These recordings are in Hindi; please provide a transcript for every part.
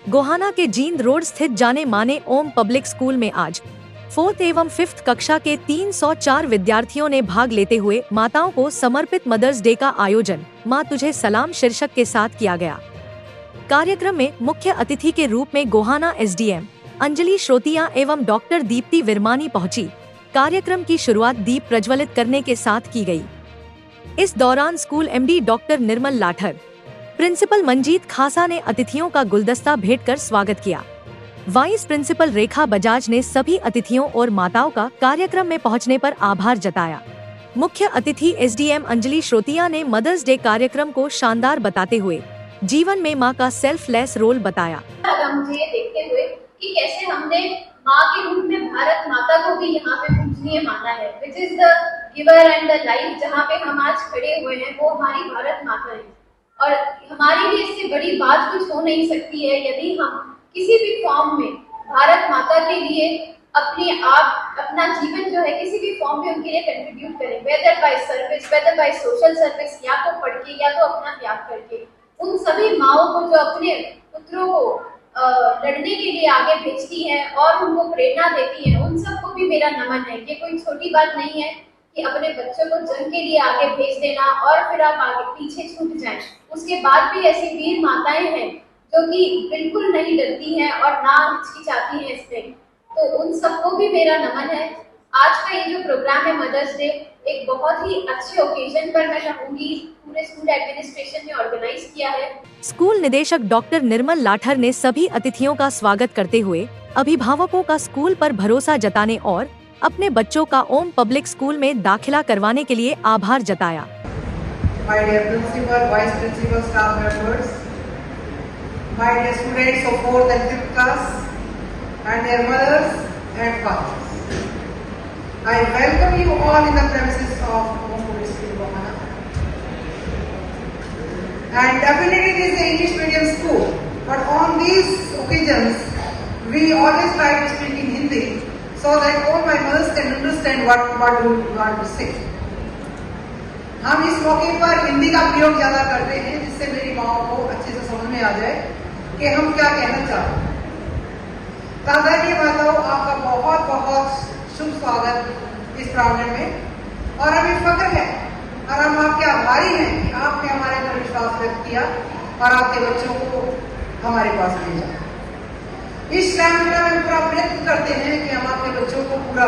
गोहाना के जींद रोड स्थित जाने माने ओम पब्लिक स्कूल में आज 4th एवं 5th कक्षा के 304 विद्यार्थियों ने भाग लेते हुए माताओं को समर्पित मदर्स डे का आयोजन माँ तुझे सलाम शीर्षक के साथ किया गया। कार्यक्रम में मुख्य अतिथि के रूप में गोहाना एसडीएम अंजलि श्रोतिया एवं डॉक्टर दीप्ति विरमानी पहुंची। कार्यक्रम की शुरुआत दीप प्रज्वलित करने के साथ की गई। इस दौरान school MD doctor Nirmal Lathar, principal Manjeet खासा ने अतिथियों का गुलदस्ता भेंट कर स्वागत किया। वाइस प्रिंसिपल रेखा बजाज ने सभी अतिथियों और माताओं का कार्यक्रम में पहुंचने पर आभार जताया। मुख्य अतिथि एसडीएम अंजलि श्रोतिया ने मदर्स डे कार्यक्रम को शानदार बताते हुए जीवन में मां का सेल्फलेस रोल बताया। मुझे देखते हुए कि कैसे हमने माँ के रूप में भारत माता को भी यहाँ पे पूजनीय माना है, which is the giver and the life. जहाँ पे हम आज खड़े हुए हैं वो हमारी भारत माता है और हमारे लिए इससे बड़ी बात कुछ हो नहीं सकती है यदि हम किसी भी फॉर्म में भारत माता के लिए अपना जीवन जो है किसी भी फॉर्म में उनके लिए कंट्रीब्यूट करें, whether by service, whether by social service, या तो पढ़ के या तो अपना त्याग करके। उन सभी माओं को जो अपने पुत्रों को लड़ने के लिए आगे भेजती हैं और उनको प्रेरणा देती हैं, उन सबको भी मेरा नमन है। ये कोई छोटी बात नहीं है कि अपने बच्चों को जंग के लिए आगे भेज देना और फिर आप आगे पीछे छूट जाएं। उसके बाद भी ऐसी वीर माताएं हैं जो कि बिल्कुल नहीं डरती हैं और ना हिचकिचाती हैं इसमें, तो उन सबको भी मेरा नमन है। आज का ये जो प्रोग्राम है मदर्स डे, एक बहुत ही अच्छे ओकेजन पर मैं कहूँगी पूरे स्कूल एडमिनिस्ट्रेशन ने ऑर्गेनाइज किया है। स्कूल निदेशक डॉक्टर निर्मल लाठर ने सभी अतिथियों का स्वागत करते हुए अभिभावकों का स्कूल पर भरोसा जताने और अपने बच्चों का ओम पब्लिक स्कूल में दाखिला करवाने के लिए आभार जताया। My dear principal, vice principal, staff members, my dear students of 4th and 5th class, and their mothers and fathers, I welcome you all in the premises of Om Public School Gohana. And definitely it is an English medium school, but on these occasions we always try to speak in Hindi so that all my mothers can understand what we want to say. हम इस मौके पर हिंदी का प्रयोग ज्यादा करते हैं जिससे मेरी माओ को अच्छे से समझ में आ जाए कि हम क्या कहना चाहते हैं। आदरणीय माताओं, आपका बहुत बहुत शुभ स्वागत इस प्रांगण में और हमें फख्र है और हम आपके आभारी हैं कि आपने हमारे पर विश्वास व्यक्त किया और आपके बच्चों को हमारे पास भेजा। इस टाइम में हम पूरा प्रयत्न करते हैं कि हम आपके बच्चों को पूरा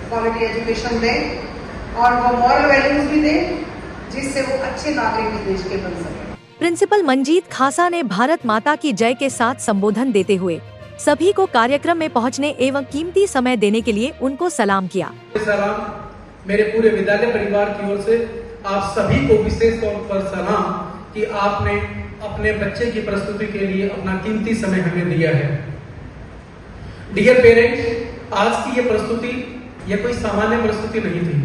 क्वालिटी एजुकेशन दें और वो मॉरल वैल्यूज भी दें जिससे वो अच्छे नागरिक देश के बन सके। प्रिंसिपल मंजीत खासा ने भारत माता की जय के साथ संबोधन देते हुए सभी को कार्यक्रम में पहुंचने एवं कीमती समय देने के लिए उनको सलाम किया। सलाम मेरे पूरे विद्यालय परिवार की ओर से आप सभी को विशेष तौर पर सलाम कि आपने अपने बच्चे की प्रस्तुति के लिए अपना कीमती समय हमें दिया है। डियर पेरेंट्स, आज की ये प्रस्तुति ये कोई सामान्य प्रस्तुति नहीं थी।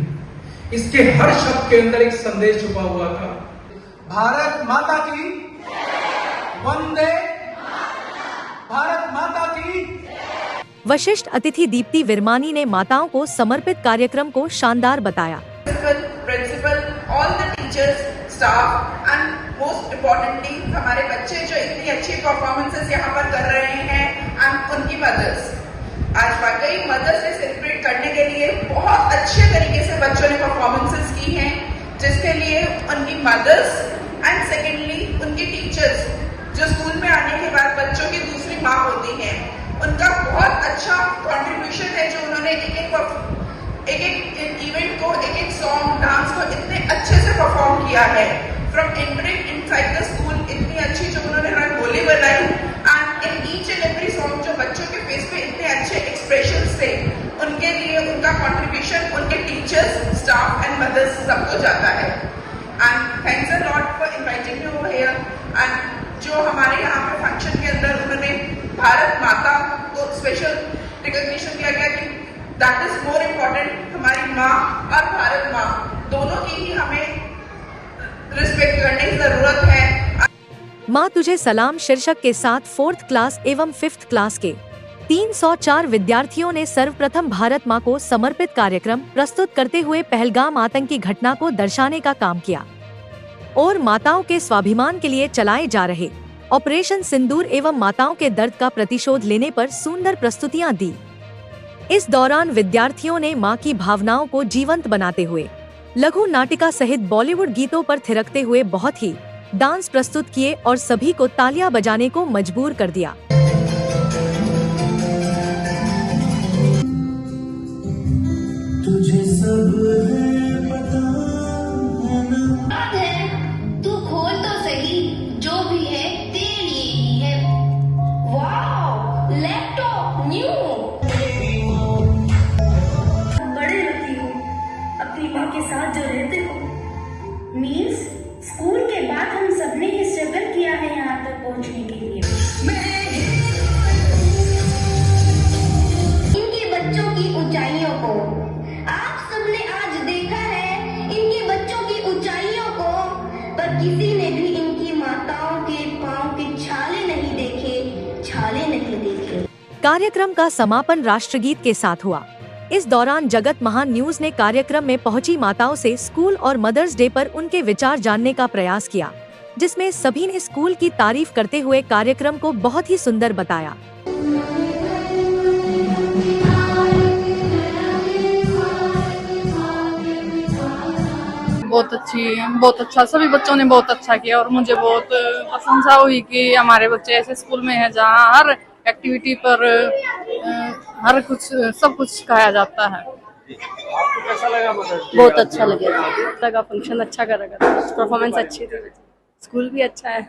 इसके हर शब्द के अंदर एक संदेश छुपा हुआ था। भारत माता की वंदे, भारत माता की। वशिष्ठ अतिथि दीप्ति विरमानी ने माताओं को समर्पित कार्यक्रम को शानदार बताया। Principal, all the teachers, staff and most importantly हमारे बच्चे जो इतनी अच्छी परफॉर्मेंसेस यहाँ पर कर रहे हैं एंड उनकी मदर्स। आज वाकई मदर्स डे सेलिब्रेट करने के लिए बहुत अच्छे तरीके से बच्चों ने परफॉर्मेंसेस की हैं, जिसके लिए उनकी मदर्स एंड सेकेंडली उनकी टीचर्स जो स्कूल में आने के बाद बच्चों की दूसरी माँ होती हैं, उनका बहुत अच्छा कंट्रीब्यूशन है जो उन्होंने एक एक इवेंट को, एक एक सॉन्ग, डांस को इतने अच्छे से परफॉर्म किया है। From entering inside the school इतनी अच्छी जो उन्होंने रंगोली बनाई and in each and every song जो बच्चों के फेस पे इतने अच्छे एक्सप्रेशंस थे, उनके लिए उनका कंट्रीब्यूशन उनके टीचर्स, स्टाफ एंड मदर्स सबको जाता है। And thanks a lot for inviting me over here. And जो हमारे यहाँ पे फंक्शन के अंदर उन्होंने भारत माता को स्पेशल रिकॉग्निशन दिया गया कि दैट इज मोर इम्पोर्टेंट, हमारी माँ और भारत माँ दोनों की ही हमें रिस्पेक्ट करने की जरूरत है। माँ तुझे सलाम शीर्षक के साथ 4th क्लास एवं 5th क्लास के 304 विद्यार्थियों ने सर्वप्रथम भारत माँ को समर्पित कार्यक्रम प्रस्तुत करते हुए पहलगाम आतंकी घटना को दर्शाने का काम किया और माताओं के स्वाभिमान के लिए चलाए जा रहे ऑपरेशन सिंदूर एवं माताओं के दर्द का प्रतिशोध लेने पर सुंदर प्रस्तुतियां दी। इस दौरान विद्यार्थियों ने मां की भावनाओं को जीवंत बनाते हुए लघु नाटिका सहित बॉलीवुड गीतों पर थिरकते हुए बहुत ही डांस प्रस्तुत किए और सभी को तालियां बजाने को मजबूर कर दिया। तुझे सब पता है, तू खोल तो सही, जो भी है तेरे लिए ही है। Wow, laptop new. बड़े होती हो, अपनी माँ के साथ जो रहते हो। मीन्स स्कूल के बाद हम सबने ही स्ट्रगल किया है यहाँ तक पहुँचने के लिए। इनके बच्चों की ऊंचाइयों को आप सबने आज देखा है, इनके बच्चों की ऊंचाइयों को, पर किसी ने भी इनकी माताओं के पांव के छाले नहीं देखे, छाले नहीं देखे। कार्यक्रम का समापन राष्ट्रगीत के साथ हुआ। इस दौरान जगत महान न्यूज ने कार्यक्रम में पहुंची माताओं से स्कूल और मदर्स डे पर उनके विचार जानने का प्रयास किया, जिसमें सभी ने स्कूल की तारीफ करते हुए कार्यक्रम को बहुत ही सुंदर बताया। बहुत अच्छी, बहुत अच्छा, सभी बच्चों ने बहुत अच्छा किया और मुझे बहुत प्रशंसा हुई कि हमारे बच्चे ऐसे स्कूल में हैं जहाँ हर एक्टिविटी पर हर कुछ सब कुछ सिखाया जाता है। आपको कैसा लगा? बहुत अच्छा लगा फंक्शन अच्छा करा, परफॉर्मेंस अच्छी थी, स्कूल भी अच्छा है।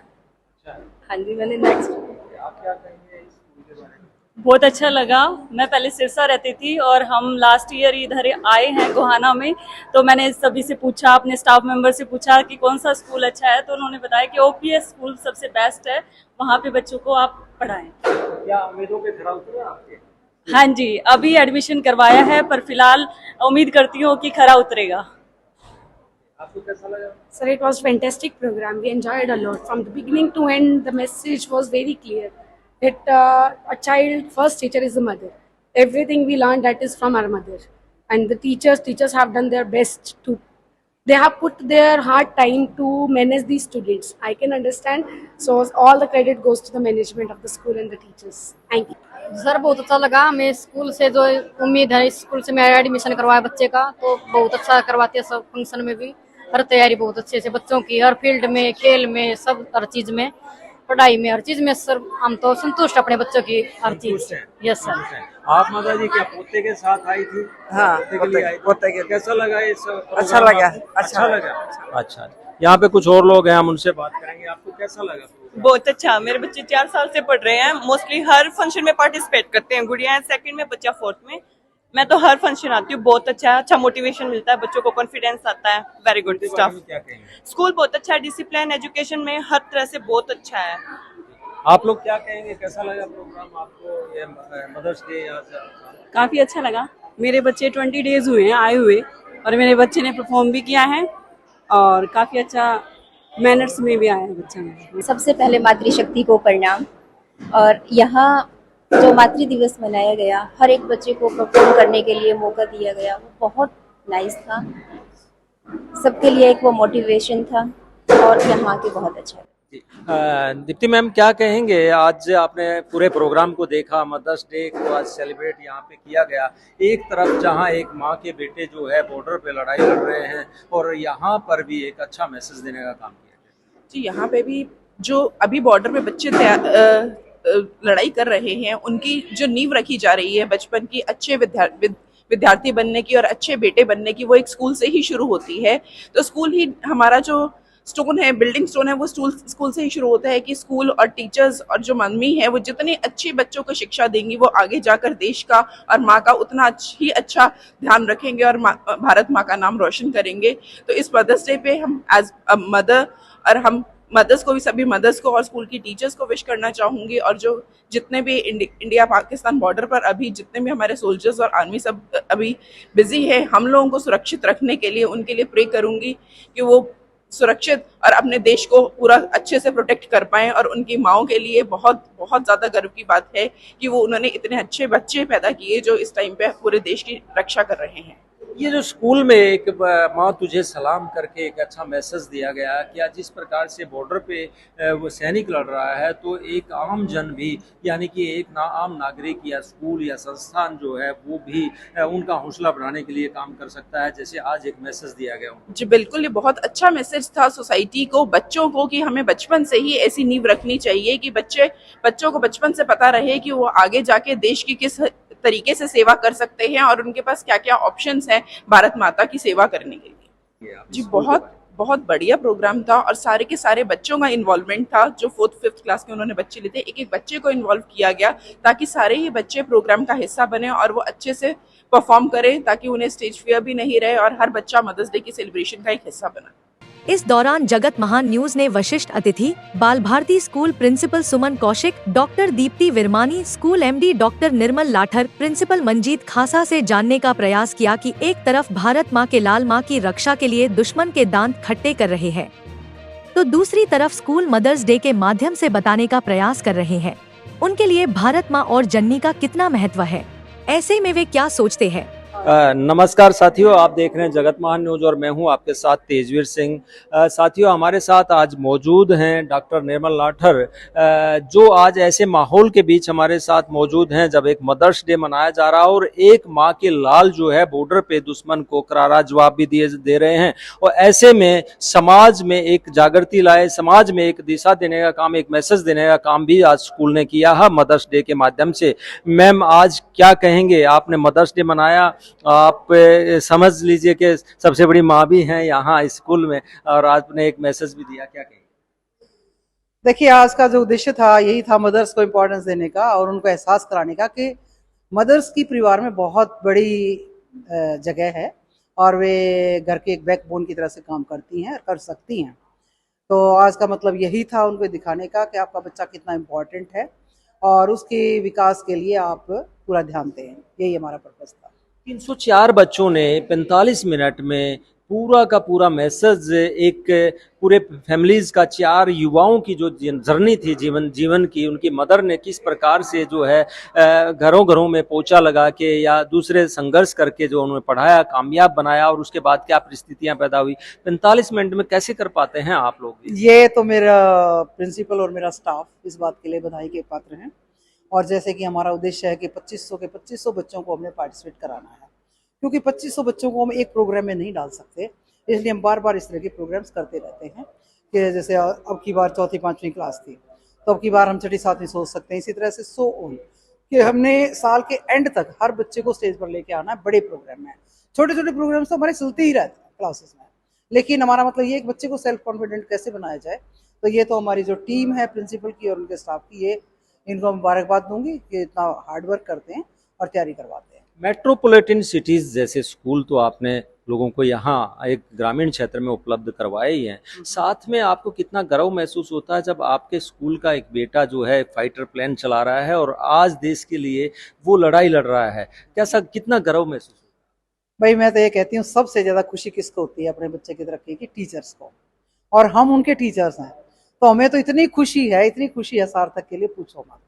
हाँ जी, मैंने नेक्स्ट आप क्या कहेंगे इस स्कूल के बारे में? बहुत अच्छा लगा। मैं पहले सिरसा रहती थी और हम लास्ट ईयर इधर आए हैं गोहाना में, तो मैंने सभी से पूछा, अपने स्टाफ मेंबर से पूछा कि कौन सा स्कूल अच्छा है, तो उन्होंने बताया कि ओपीएस स्कूल सबसे बेस्ट है, वहाँ पे बच्चों को आप पढ़ाएं। क्या उम्मीदों पे खरा उतरा आपके? हाँ जी, अभी एडमिशन करवाया है, पर फिलहाल उम्मीद करती हूँ कि खरा उतरेगा। आपको कैसा लगा? Sir, it was fantastic program. We enjoyed a lot. From the beginning to end, the message was very clear that a child first teacher is the mother. Everything we learned that is from our mother, and the teachers have done their best to. They have put their hard time to manage these students. I can understand. So all the credit goes to the management of the school and the teachers. Thank you. Sir बहुत अच्छा लगा। मैं स्कूल से जो उम्मीद है, इस स्कूल से मैं एडमिशन करवाया बच्चे का, तो बहुत अच्छा करवाते हैं। सब फंक्शन में भी हर तैयारी बहुत अच्छे से बच्चों की, हर फील्ड में, खेल में, सब हर चीज में, पढ़ाई में, हर चीज में सर हम तो संतुष्ट अपने बच्चों की हर चीज से। Yes sir. आप माता जी क्या पोते के साथ आई थी? हाँ, पोते के कैसा लगा ये सब? अच्छा लगा, अच्छा लगा। अच्छा, यहाँ पे कुछ और लोग हैं, हम उनसे बात करेंगे। आपको कैसा लगा? बहुत अच्छा। मेरे बच्चे 4 साल से पढ़ रहे हैं, मोस्टली हर फंक्शन में पार्टिसिपेट करते हैं। गुड़िया है 2nd में, बच्चा 4th में। मैं तो हर फंक्शन आती हूँ। बहुत अच्छा मोटिवेशन मिलता है, बच्चों को कॉन्फिडेंस आता है। Very good staff. स्कूल बहुत अच्छा है, डिसिप्लिन एजुकेशन में हर तरह से बहुत अच्छा है। आप लोग क्या कहेंगे, कैसा लगा प्रोग्राम आपको? ये मदर्स डे यहाँ से काफी अच्छा लगा। मेरे बच्चे 20 डेज हुए हैं आए हुए, और मेरे बच्चे ने परफॉर्म भी किया है और काफी अच्छा मैनर्स में भी आया है बच्चा मेरा। सबसे पहले मातृशक्ति को प्रणाम। और यहाँ जो मातृ दिवस मनाया गया, हर एक बच्चे को परफॉर्म करने के लिए मौका दिया गया, वो बहुत नाइस था। सबके लिए एक वो मोटिवेशन था और यहाँ के बहुत अच्छा। दीप्ति मैम क्या कहेंगे? आज आपने पूरे प्रोग्राम को देखा, मदर्स डे को आज सेलिब्रेट यहाँ पे किया गया। एक तरफ जहाँ एक माँ के बेटे जो है बॉर्डर पे लड़ाई लड़ रहे हैं, और यहाँ पर भी एक अच्छा मैसेज देने का काम किया गया। जी, यहाँ पे भी जो अभी बॉर्डर पे बच्चे लड़ाई कर रहे हैं, उनकी जो नींव रखी जा रही है बचपन की अच्छे विद्यार्थी बनने की और अच्छे बेटे बनने की, वो एक स्कूल से ही शुरू होती है। तो स्कूल ही हमारा जो स्टोन है, बिल्डिंग स्टोन है, वो स्कूल से ही शुरू होता है कि स्कूल और टीचर्स और जो मम्मी है वो जितनी अच्छी बच्चों को शिक्षा देंगी, वो आगे जाकर देश का और माँ का उतना ही अच्छा ध्यान रखेंगे और भारत माँ का नाम रोशन करेंगे। तो इस मदर्स डे पे हम एज अ मदर, और हम मदर्स को भी, सभी मदर्स को और स्कूल की टीचर्स को विश करना चाहूँगी। और जो जितने भी इंडिया पाकिस्तान बॉर्डर पर अभी जितने भी हमारे सोल्जर्स और आर्मी सब अभी बिजी है, हम लोगों को सुरक्षित रखने के लिए उनके लिए प्रे करूँगी कि वो सुरक्षित और अपने देश को पूरा अच्छे से प्रोटेक्ट कर पाएं। और उनकी माओं के लिए बहुत बहुत ज़्यादा गर्व की बात है कि वो उन्होंने इतने अच्छे बच्चे पैदा किए जो इस टाइम पे पूरे देश की रक्षा कर रहे हैं। ये जो स्कूल में एक माँ तुझे सलाम करके एक अच्छा मैसेज दिया गया कि आज जिस प्रकार से बॉर्डर पे वो सैनिक लड़ रहा है, तो एक आम जन भी, यानी कि एक आम नागरिक या स्कूल या संस्थान जो है वो भी उनका हौसला बढ़ाने के लिए काम कर सकता है, जैसे आज एक मैसेज दिया गया। जी बिल्कुल, ये बहुत अच्छा मैसेज था सोसाइटी को, बच्चों को, कि हमें बचपन से ही ऐसी नींव रखनी चाहिए कि बच्चों को बचपन से पता रहे कि वो आगे जाके देश की किस तरीके से सेवा कर सकते हैं और उनके पास क्या क्या ऑप्शंस हैं भारत माता की सेवा करने के लिए। जी बहुत बहुत बढ़िया प्रोग्राम था और सारे के सारे बच्चों का इन्वॉल्वमेंट था। जो 4th 5th क्लास के उन्होंने बच्चे लेते, एक एक बच्चे को इन्वॉल्व किया गया ताकि सारे ही बच्चे प्रोग्राम का हिस्सा बने और वो अच्छे से परफॉर्म करें, ताकि उन्हें स्टेज फियर भी नहीं रहे और हर बच्चा मदर्स डे की सेलिब्रेशन का एक हिस्सा बना। इस दौरान जगत महान न्यूज ने वशिष्ठ अतिथि, Bal Bharati school principal Suman Kaushik, doctor Deepti Virmani, school MD doctor Nirmal Lathar, principal Manjeet Khasa से जानने का प्रयास किया कि एक तरफ भारत माँ के लाल माँ की रक्षा के लिए दुश्मन के दांत खट्टे कर रहे हैं, तो दूसरी तरफ स्कूल मदर्स डे के माध्यम से बताने का प्रयास कर रहे हैं उनके लिए भारत माँ और जननी का कितना महत्व है, ऐसे में वे क्या सोचते हैं। नमस्कार साथियों, आप देख रहे हैं जगत महान न्यूज और मैं हूं आपके साथ तेजवीर सिंह। साथियों, हमारे साथ आज मौजूद हैं डॉक्टर निर्मल लाठर, जो आज ऐसे माहौल के बीच हमारे साथ मौजूद हैं जब एक मदर्स डे मनाया जा रहा है और एक माँ के लाल जो है बॉर्डर पे दुश्मन को करारा जवाब भी दे रहे हैं, और ऐसे में समाज में एक जागृति लाए, समाज में एक दिशा देने का काम, एक मैसेज देने का काम भी आज स्कूल ने किया है मदर्स डे के माध्यम से। मैम, आज क्या कहेंगे? आपने मदर्स डे मनाया, आप समझ लीजिए कि सबसे बड़ी माँ भी हैं यहाँ स्कूल में, और आपने एक मैसेज भी दिया, क्या कहेंगे? देखिए, आज का जो उद्देश्य था यही था मदर्स को इम्पोर्टेंस देने का और उनको एहसास कराने का कि मदर्स की परिवार में बहुत बड़ी जगह है और वे घर के एक बैकबोन की तरह से काम करती हैं और कर सकती हैं। तो आज का मतलब यही था उनको दिखाने का कि आपका बच्चा कितना इम्पोर्टेंट है और उसके विकास के लिए आप पूरा ध्यान दें, यही हमारा पर्पस था। 304 बच्चों ने 45 मिनट में पूरा का पूरा मैसेज, एक पूरे फैमिलीज का, 4 युवाओं की जो जर्नी थी जीवन की, उनकी मदर ने किस प्रकार से जो है घरों घरों में पोछा लगा के या दूसरे संघर्ष करके जो उन्होंने पढ़ाया, कामयाब बनाया, और उसके बाद क्या परिस्थितियां पैदा हुई। 45 मिनट में कैसे कर पाते हैं आप लोग? ये तो मेरा प्रिंसिपल और मेरा स्टाफ इस बात के लिए बधाई के पात्र हैं। और जैसे कि हमारा उद्देश्य है कि 2500 बच्चों को हमने पार्टिसिपेट कराना है, क्योंकि 2500 बच्चों को हम एक प्रोग्राम में नहीं डाल सकते, इसलिए हम बार बार इस तरह के प्रोग्राम्स करते रहते हैं कि जैसे अब की बार 4th 5वीं क्लास थी, तो अब की बार हम 6ठी 7वीं सोच सकते हैं। इसी तरह से सो ऑन कि हमने साल के एंड तक हर बच्चे को स्टेज पर लेके आना है। बड़े प्रोग्राम में छोटे छोटे प्रोग्राम्स तो हमारे चलते ही रहते हैं क्लासेस में, लेकिन हमारा मतलब ये एक बच्चे को सेल्फ कॉन्फिडेंट कैसे बनाया जाए, तो ये तो हमारी जो टीम है प्रिंसिपल की और उनके स्टाफ की, ये इनको मुबारकबाद दूंगी कि इतना हार्ड वर्क करते हैं और तैयारी करवाते हैं। मेट्रोपॉलिटन सिटीज जैसे स्कूल तो आपने लोगों को यहाँ एक ग्रामीण क्षेत्र में उपलब्ध करवाए ही हैं, साथ में आपको कितना गर्व महसूस होता है जब आपके स्कूल का एक बेटा जो है फाइटर प्लेन चला रहा है और आज देश के लिए वो लड़ाई लड़ रहा है, कैसा, कितना गर्व महसूस होता है? भाई, मैं तो ये कहती हूँ सबसे ज्यादा खुशी किसको होती है अपने बच्चे की तरक्की की? टीचर्स को, और हम उनके टीचर्स हैं, तो हमें तो इतनी खुशी है सार्थक के लिए पूछो मत।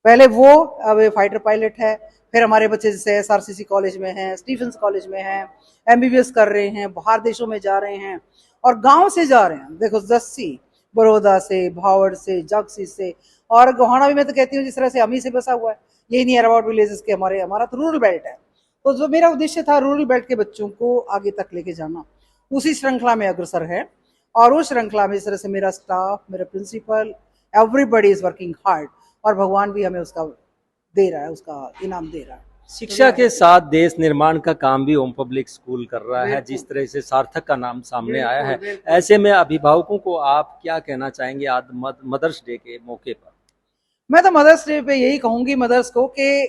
पहले वो अब फाइटर पायलट है, फिर हमारे बच्चे जैसे SRCC कॉलेज में हैं, स्टीफेंस कॉलेज में हैं, MBBS कर रहे हैं, बाहर देशों में जा रहे हैं और गांव से जा रहे हैं। देखो, जस्सी, बड़ौदा से, भावड़ से, जगसी से, और गोहाना भी मैं तो कहती हूँ जिस तरह से अमी से बसा हुआ है, यही नियर अबाउट विलेजेस के हमारा तो रूरल बेल्ट है। तो जो मेरा उद्देश्य था रूरल बेल्ट के बच्चों को आगे तक लेके जाना, उसी श्रृंखला में अग्रसर है। और उस श्रृंखला में इस तरह से मेरा स्टाफ, मेरा principal, everybody is working hard, और भगवान भी हमें उसका दे रहा है, उसका इनाम दे रहा है। शिक्षा के साथ देश निर्माण का काम भी ओम पब्लिक स्कूल कर रहा है, जिस तरह से सार्थक का नाम सामने आया है। ऐसे में अभिभावकों को आप क्या कहना चाहेंगे आज मदर्स डे के मौके पर? मैं तो मदर्स डे पे यही कहूंगी मदर्स को कि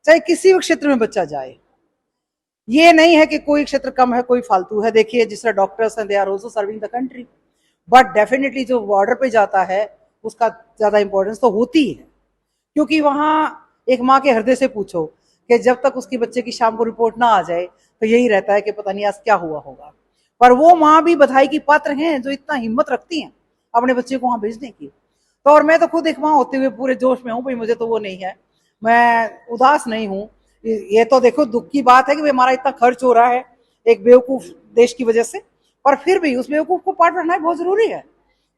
चाहे किसी भी क्षेत्र में बच्चा जाए, ये नहीं है कि कोई क्षेत्र कम है, कोई फालतू है। देखिए, जिस तरह डॉक्टर्स हैं, they are also serving the country, but definitely जो बॉर्डर पे जाता है उसका ज्यादा इंपॉर्टेंस तो होती है, क्योंकि वहां एक माँ के हृदय से पूछो कि जब तक उसके बच्चे की शाम को रिपोर्ट ना आ जाए तो यही रहता है कि पता नहीं आज क्या हुआ होगा। पर वो माँ भी बधाई की पात्र हैं जो इतना हिम्मत रखती हैं अपने बच्चे को वहां भेजने की। तो और मैं तो खुद एक माँ होते हुए पूरे जोश में हूँ भाई, मुझे तो वो नहीं है, मैं उदास नहीं हूँ ये तो देखो दुख की बात है कि हमारा इतना खर्च हो रहा है एक बेवकूफ देश की वजह से, पर फिर भी उस बेवकूफ को पार्ट रहना बहुत जरूरी है।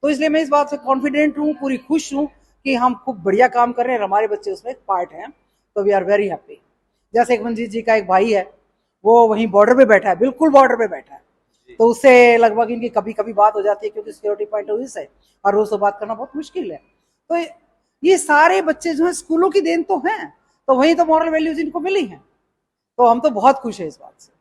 तो इसलिए मैं इस बात से कॉन्फिडेंट हूँ, पूरी खुश हूँ कि हम खूब बढ़िया काम कर रहे हैं, हमारे बच्चे उसमें पार्ट हैं, तो वी आर वेरी हैप्पी। जैसे एक मंजीत जी का एक भाई है, वो वहीं बॉर्डर पे बैठा है, बिल्कुल बॉर्डर पे बैठा है, तो उससे लगभग इनकी कभी कभी बात हो जाती है क्योंकि सिक्योरिटी पॉइंट ऑफ व्यू से और रोज तो बात करना बहुत मुश्किल है। तो ये सारे बच्चे जो है स्कूलों की देन तो हैं, तो वही तो मॉरल वैल्यूज इनको मिली हैं, तो हम तो बहुत खुश हैं इस बात से।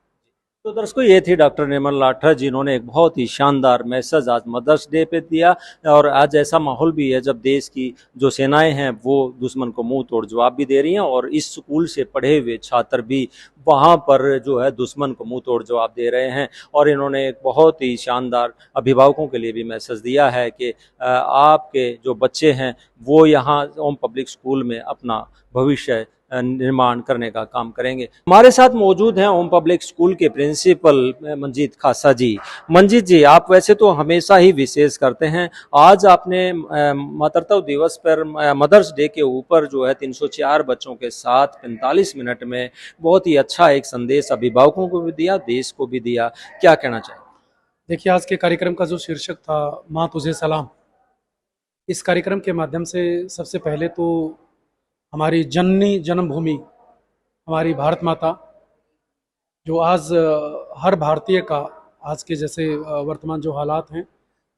तो दर्शकों, ये थी डॉक्टर निर्मल लाठर, जिन्होंने एक बहुत ही शानदार मैसेज आज मदर्स डे पे दिया। और आज ऐसा माहौल भी है जब देश की जो सेनाएं हैं वो दुश्मन को मुंह तोड़ जवाब भी दे रही हैं, और इस स्कूल से पढ़े हुए छात्र भी वहाँ पर जो है दुश्मन को मुंह तोड़ जवाब दे रहे हैं। और इन्होंने एक बहुत ही शानदार अभिभावकों के लिए भी मैसेज दिया है कि आपके जो बच्चे हैं वो यहाँ ओम पब्लिक स्कूल में अपना भविष्य निर्माण करने का काम करेंगे। हमारे साथ मौजूद हैं ओम पब्लिक स्कूल के प्रिंसिपल मंजीत खासा जी। मंजीत जी, आप वैसे तो हमेशा ही विशेष करते हैं, आज आपने मातृत्व दिवस पर मदर्स डे के ऊपर जो है 304 बच्चों के साथ 45 मिनट में बहुत ही अच्छा एक संदेश अभिभावकों को भी दिया, देश को भी दिया, क्या कहना चाहिए? देखिए, आज के कार्यक्रम का जो शीर्षक था माँ तुझे सलाम, इस कार्यक्रम के माध्यम से सबसे पहले तो हमारी जननी जन्मभूमि, हमारी भारत माता, जो आज हर भारतीय का आज के जैसे वर्तमान जो हालात हैं,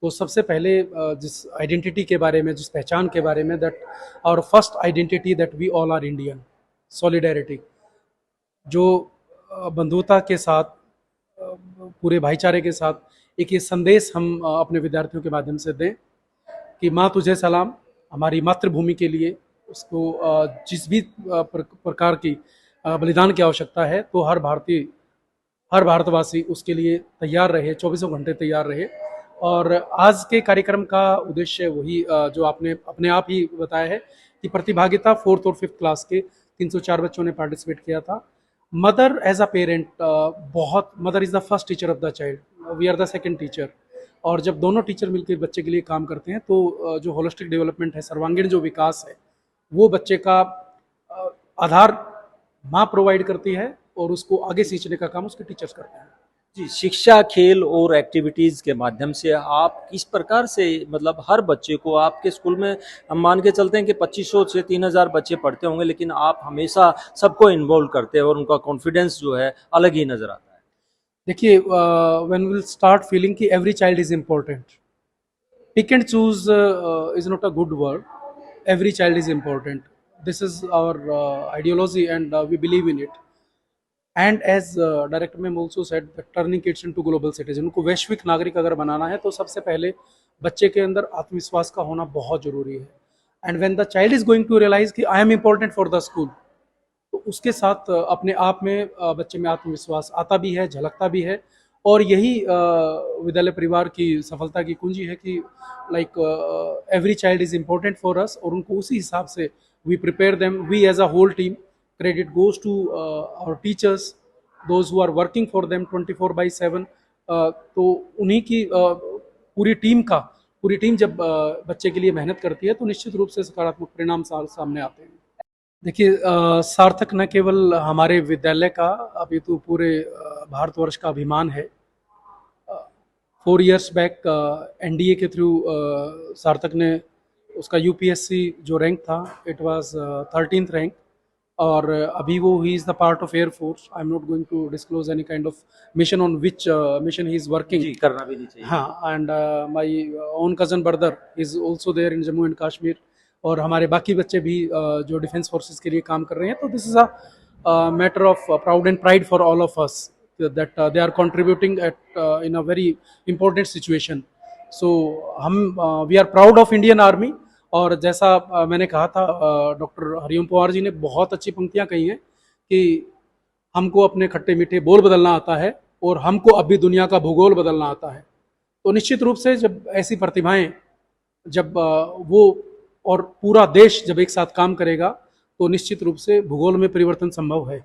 तो सबसे पहले जिस आइडेंटिटी के बारे में, जिस पहचान के बारे में, that our first identity that we all are Indian, solidarity, जो बंधुता के साथ, पूरे भाईचारे के साथ एक ये संदेश हम अपने विद्यार्थियों के माध्यम से दें कि माँ तुझे सलाम, हमारी मातृभूमि के लिए उसको जिस भी प्रकार की बलिदान की आवश्यकता है, तो हर भारतीय, हर भारतवासी उसके लिए तैयार रहे, 24 घंटे तैयार रहे। और आज के कार्यक्रम का उद्देश्य वही जो आपने अपने आप ही बताया है कि प्रतिभागिता 4th और 5th क्लास के 304 बच्चों ने पार्टिसिपेट किया था। मदर एज अ पेरेंट, बहुत, mother is the first teacher of the child, we are the second teacher. और जब दोनों टीचर मिलकर बच्चे के लिए काम करते हैं तो जो होलिस्टिक डेवलपमेंट है, सर्वांगीण जो विकास है, वो बच्चे का आधार माँ प्रोवाइड करती है और उसको आगे सींचने का काम उसके टीचर्स करते हैं। जी, शिक्षा, खेल और एक्टिविटीज़ के माध्यम से आप किस प्रकार से, मतलब हर बच्चे को आपके स्कूल में हम मान के चलते हैं कि 2500 से 3000 बच्चे पढ़ते होंगे, लेकिन आप हमेशा सबको इन्वॉल्व करते हैं और उनका कॉन्फिडेंस जो है अलग ही नज़र आता है। देखिए, व्हेन विल स्टार्ट फीलिंग कि every child is important, pick and choose is not a good word, every child is important. This is our ideology and we believe in it. And as Director Ma'am also said, that turning kids into global citizen, उनको वैश्विक नागरिक अगर बनाना है तो सबसे पहले बच्चे के अंदर आत्मविश्वास का होना बहुत जरूरी है। And when the child is going to realize कि I am important for the school, तो उसके साथ अपने आप में बच्चे में आत्मविश्वास आता भी है, झलकता भी है। और यही विद्यालय परिवार की सफलता की कुंजी है कि like every child is important for us, और उनको उसी हिसाब से we prepare them, we as a whole team. Credit goes to our teachers, those who are working for them 24/7। तो उन्हीं की पूरी टीम जब बच्चे के लिए मेहनत करती है तो निश्चित रूप से सकारात्मक परिणाम सामने आते हैं। देखिए, सार्थक न केवल हमारे विद्यालय का, अभी तो पूरे भारतवर्ष का अभिमान है। 4 years बैक NDA के थ्रू सार्थक ने उसका UPSC जो रैंक था, इट वाज 13th रैंक, और अभी वो he is the part of air force. I am not going to disclose any kind of mission on which mission he is working. जी, करना भी नहीं चाहिए। हाँ, and my own cousin brother is also there in Jammu and Kashmir, और हमारे बाकी बच्चे भी जो डिफेंस फोर्सेस के लिए काम कर रहे हैं। तो this is a matter of proud and pride for all of us that they are contributing in a very important situation. So we are proud of Indian Army। और जैसा मैंने कहा था, डॉक्टर हरिओम पवार जी ने बहुत अच्छी पंक्तियां कही हैं कि हमको अपने खट्टे मीठे बोल बदलना आता है और हमको अब भी दुनिया का भूगोल बदलना आता है। तो निश्चित रूप से जब ऐसी प्रतिभाएं, जब वो और पूरा देश जब एक साथ काम करेगा तो निश्चित रूप से भूगोल में परिवर्तन संभव है।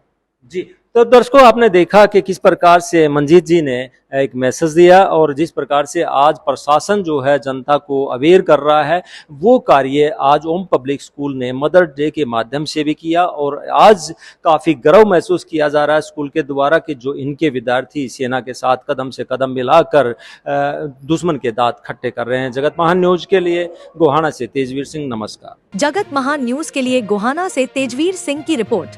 जी, तो दर्शकों, आपने देखा कि किस प्रकार से मंजीत जी ने एक मैसेज दिया और जिस प्रकार से आज प्रशासन जो है जनता को अवेयर कर रहा है, वो कार्य आज ओम पब्लिक स्कूल ने मदर डे के माध्यम से भी किया। और आज काफ़ी गर्व महसूस किया जा रहा है स्कूल के द्वारा कि जो इनके विद्यार्थी सेना के साथ कदम से कदम मिलाकर दुश्मन के दांत खट्टे कर रहे हैं। जगत महान न्यूज के लिए गोहाना से तेजवीर सिंह, नमस्कार। जगत महान न्यूज के लिए गोहाना से तेजवीर सिंह की रिपोर्ट।